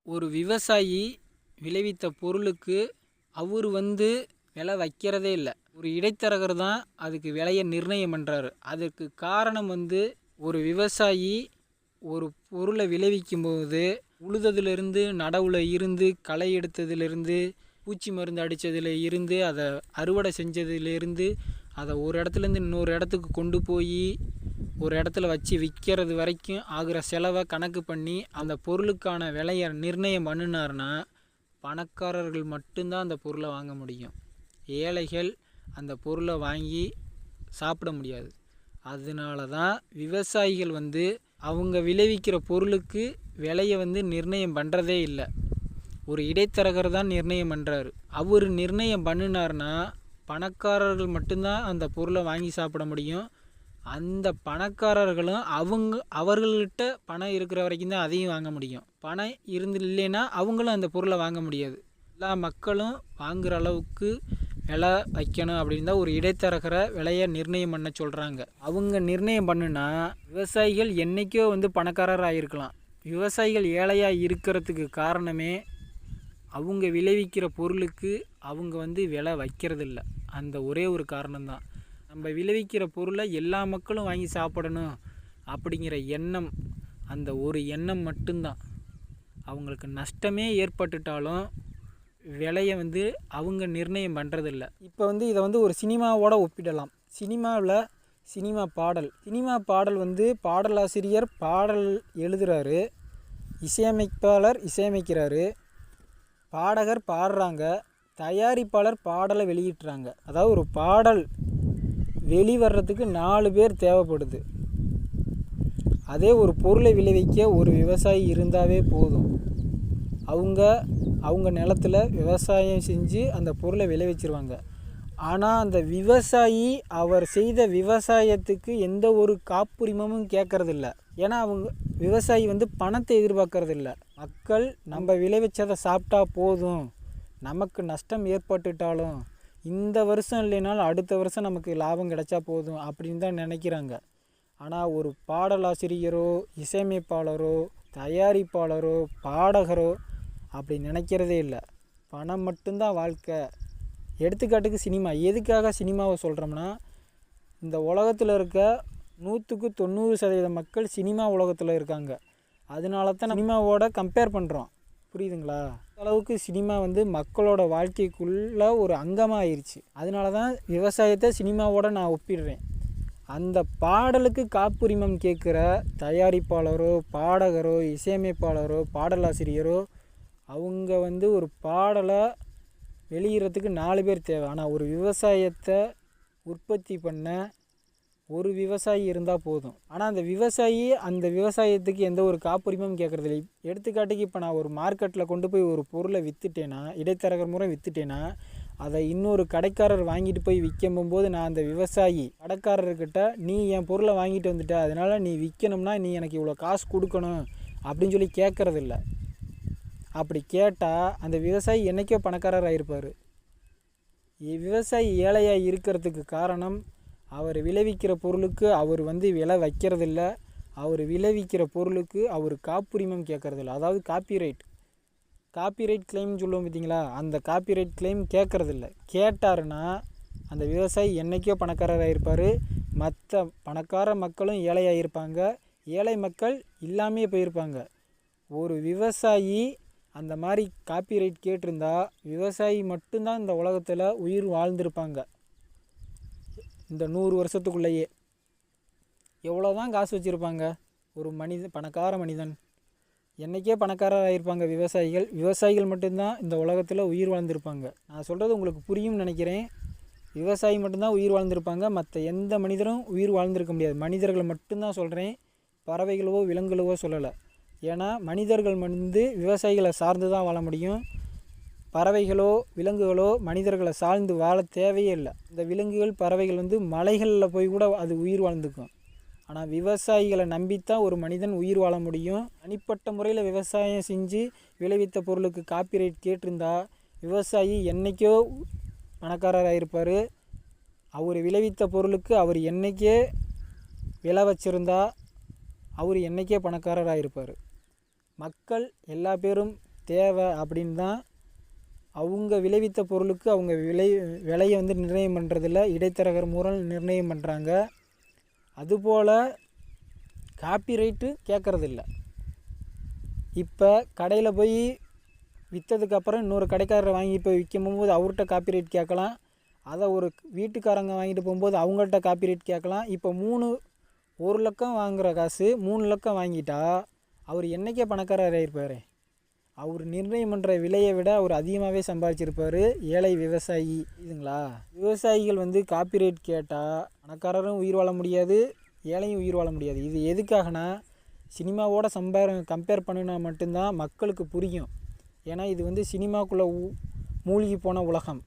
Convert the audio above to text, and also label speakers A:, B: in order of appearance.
A: ஒரு விவசாயி விளைவித்த பொருளுக்கு அவர் விலை வைக்கிறதே இல்லை. ஒரு இடைத்தரகர் தான் அதுக்கு விலையை நிர்ணயம் பண்ணுறாரு. அதற்கு காரணம் ஒரு விவசாயி ஒரு பொருளை விளைவிக்கும்போது உழுததுலேருந்து, நடவுல இருந்து, களை எடுத்ததுலேருந்து, பூச்சி மருந்து அடித்ததுல இருந்து, அதை அறுவடை செஞ்சதுலேருந்து, அதை ஒரு இடத்துலேருந்து இன்னொரு இடத்துக்கு கொண்டு போய் ஒரு இடத்துல வச்சு விற்கிறது வரைக்கும் ஆகிற செலவை கணக்கு பண்ணி அந்த பொருளுக்கான விலையை நிர்ணயம் பண்ணினார்னா பணக்காரர்கள் மட்டும்தான் அந்த பொருளை வாங்க முடியும். ஏழைகள் அந்த பொருளை வாங்கி சாப்பிட முடியாது. அதனால தான் விவசாயிகள் அவங்க விளைவிக்கிற பொருளுக்கு விலையை நிர்ணயம் பண்ணுறதே இல்லை. ஒரு இடைத்தரகர் தான் நிர்ணயம் பண்ணுறாரு. அவர் நிர்ணயம் பண்ணினார்னா பணக்காரர்கள் மட்டும்தான் அந்த பொருளை வாங்கி சாப்பிட முடியும். அந்த பணக்காரர்களும் அவர்கள்கிட்ட பணம் இருக்கிற வரைக்கும் தான் அதையும் வாங்க முடியும். பணம் இல்லைன்னா அவங்களும் அந்த பொருளை வாங்க முடியாது. எல்லா மக்களும் வாங்குகிற அளவுக்கு விலை வைக்கணும் அப்படின்னு தான் ஒரு இடைத்தரகரை விலையை நிர்ணயம் பண்ண சொல்கிறாங்க. அவங்க நிர்ணயம் பண்ணுனா விவசாயிகள் என்றைக்கோ பணக்காரராக இருக்கலாம். விவசாயிகள் ஏழையாக இருக்கிறதுக்கு காரணமே அவங்க விளைவிக்கிற பொருளுக்கு அவங்க விலை வைக்கிறதில்ல. அந்த ஒரே ஒரு காரணம்தான். நம்ம விளைவிக்கிற பொருளை எல்லா மக்களும் வாங்கி சாப்பிடணும் அப்படிங்கிற எண்ணம், அந்த ஒரு எண்ணம் மட்டும்தான். அவங்களுக்கு நஷ்டமே ஏற்பட்டுட்டாலும் விலையை அவங்க நிர்ணயம் பண்ணுறதில்ல. இப்போ இதை ஒரு சினிமாவோடு ஒப்பிடலாம். சினிமா பாடல் பாடலாசிரியர் பாடல் எழுதுகிறாரு, இசையமைப்பாளர் இசையமைக்கிறாரு, பாடகர் பாடுறாங்க, தயாரிப்பாளர் பாடலை வெளியிட்டுறாங்க. அதாவது ஒரு பாடல் வெளிவர்றதுக்கு 4 பேர் தேவைப்படுது. அதே ஒரு பொருளை விளைவிக்க ஒரு விவசாயி இருந்தாவே போதும். அவங்க நிலத்தில் விவசாயம் செஞ்சு அந்த பொருளை விளைவிச்சிருவாங்க. ஆனால் அந்த விவசாயி அவர் செய்த விவசாயத்துக்கு எந்த ஒரு காப்புரிமமும் கேட்கறதில்ல. ஏன்னா அவங்க விவசாயி பணத்தை எதிர்பார்க்கறதில்ல. மக்கள் நம்ம விளைவிச்சதை சாப்பிட்டா போதும், நமக்கு நஷ்டம் ஏற்பட்டுட்டாலும் இந்த வருஷம் இல்லைனாலும் அடுத்த வருஷம் நமக்கு லாபம் கிடைச்சா போதும் அப்படின்னு தான் நினைக்கிறாங்க. ஆனால் ஒரு பாடலாசிரியரோ, இசையமைப்பாளரோ, தயாரிப்பாளரோ, பாடகரோ அப்படி நினைக்கிறதே இல்லை. பணம் மட்டும்தான் வாழ்க்கை. எடுத்துக்காட்டுக்கு சினிமா. எதுக்காக சினிமாவை சொல்கிறோம்னா, இந்த உலகத்தில் இருக்க 100க்கு 90% மக்கள் சினிமா உலகத்தில் இருக்காங்க. அதனால தான் சினிமாவோட கம்பேர் பண்ணுறோம். புரியுதுங்களா? அளவுக்கு சினிமா மக்களோட வாழ்க்கைக்குள்ளே ஒரு அங்கமாக ஆயிடுச்சு. அதனால தான் விவசாயத்தை சினிமாவோட நான் ஒப்பிடுறேன். அந்த பாடலுக்கு காப்புரிமம் கேட்குற தயாரிப்பாளரோ, பாடகரோ, இசையமைப்பாளரோ, பாடலாசிரியரோ அவங்க ஒரு பாடலை வெளியிடறதுக்கு 4 பேர் தேவை. ஆனால் ஒரு விவசாயத்தை உற்பத்தி பண்ண ஒரு விவசாயி இருந்தால் போதும். ஆனால் அந்த விவசாயி அந்த விவசாயத்துக்கு எந்த ஒரு காப்புரிமமும் கேட்குறதில்லை. எடுத்துக்காட்டுக்கு இப்போ நான் ஒரு மார்க்கெட்டில் கொண்டு போய் ஒரு பொருளை விற்றுட்டேன்னா, இடைத்தரகர் முறை விற்றுட்டேன்னா, அதை இன்னொரு கடைக்காரர் வாங்கிட்டு போய் விற்கும்போது நான் அந்த விவசாயி கடைக்காரர்கிட்ட நீ என் பொருளை வாங்கிட்டு வந்துட்ட, அதனால் நீ விற்கணும்னா நீ எனக்கு இவ்வளோ காசு கொடுக்கணும் அப்படின்னு சொல்லி கேட்குறதில்ல. அப்படி கேட்டால் அந்த விவசாயி என்றைக்கோ பணக்காரராக இருப்பார். விவசாயி ஏழையாக இருக்கிறதுக்கு காரணம் அவர் விளைவிக்கிற பொருளுக்கு அவர் விலை வைக்கிறதில்ல. அவர் விளைவிக்கிற பொருளுக்கு அவர் காப்புரிமம் கேட்குறதில்ல. அதாவது காப்பிரைட் கிளைம்னு சொல்லுவோம் பார்த்தீங்களா, அந்த காப்பிரைட் கிளைம் கேட்குறதில்ல. கேட்டாருன்னா அந்த விவசாயி என்றைக்கோ பணக்காரராக இருப்பார். மற்ற பணக்கார மக்களும் ஏழையாக இருப்பாங்க, ஏழை மக்கள் இல்லாமே போயிருப்பாங்க. ஒரு விவசாயி அந்த மாதிரி காப்பிரைட் கேட்டிருந்தா விவசாயி மட்டும்தான் இந்த உலகத்தில் உயிர் வாழ்ந்திருப்பாங்க. இந்த 100 வருஷத்துக்குள்ளேயே எவ்வளோ தான் காசு வச்சுருப்பாங்க ஒரு பணக்கார மனிதன். என்றைக்கே பணக்காரராக இருப்பாங்க விவசாயிகள் மட்டும்தான் இந்த உலகத்தில் உயிர் வாழ்ந்திருப்பாங்க. நான் சொல்கிறது உங்களுக்கு புரியும்னு நினைக்கிறேன். விவசாயி மட்டும்தான் உயிர் வாழ்ந்திருப்பாங்க, மற்ற எந்த மனிதரும் உயிர் வாழ்ந்திருக்க முடியாது. மனிதர்கள் மட்டும்தான் சொல்கிறேன், பறவைகளோ விலங்குகளோ சொல்லலை. ஏன்னா மனிதர்கள் விவசாயிகளை சார்ந்து தான் வாழ முடியும். பறவைகளோ விலங்குகளோ மனிதர்களை சார்ந்து வாழ தேவையே இல்லை. இந்த விலங்குகள் பறவைகள் மலைகளில் போய் கூட அது உயிர் வாழ்ந்துக்கும். ஆனால் விவசாயிகளை நம்பித்தான் ஒரு மனிதன் உயிர் வாழ முடியும். தனிப்பட்ட முறையில் விவசாயம் செஞ்சு விளைவித்த பொருளுக்கு காப்பிரைட் கேட்டிருந்தா விவசாயி என்றைக்கோ பணக்காரராக இருப்பார். அவர் விளைவித்த பொருளுக்கு அவர் என்றைக்கே விலை வச்சுருந்தா அவர் என்றைக்கே பணக்காரராக இருப்பார். மக்கள் எல்லா பேரும் தேவை அப்படின்னு தான் அவங்க விளைவித்த பொருளுக்கு அவங்க விலையை வந்து நிர்ணயம் பண்ணுறதில்ல, இடைத்தரகர் மூலம் நிர்ணயம் பண்ணுறாங்க. அதுபோல் காப்பிரைட்டு கேட்குறதில்ல. இப்போ கடையில் போய் விற்றதுக்கப்புறம் இன்னொரு கடைக்காரர் வாங்கி போய் விற்கும் போகும்போது அவர்கிட்ட காப்பிரைட் கேட்கலாம். அதை ஒரு வீட்டுக்காரங்க வாங்கிட்டு போகும்போது அவங்கள்ட்ட காப்பிரைட் கேட்கலாம். இப்போ 1 லட்சம் வாங்குகிற காசு 3 லட்சம் வாங்கிட்டா அவர் என்றைக்கே பணக்காரர் ஆகிருப்பார். அவர் நிர்ணயம் பண்ணுற விலையை விட அவர் அதிகமாகவே சம்பாதிச்சிருப்பார் ஏழை விவசாயி. இதுங்களா, விவசாயிகள் வந்து காப்பிரைட் கேட்டால் பணக்காரரும் உயிர் வாழ முடியாது, ஏழையும் உயிர் வாழ முடியாது. இது எதுக்காகனா சினிமாவோட கம்பேர் பண்ணினா மட்டும்தான் மக்களுக்கு புரியும். ஏன்னா இது வந்து சினிமாக்குள்ளே மூழ்கி போன உலகம்.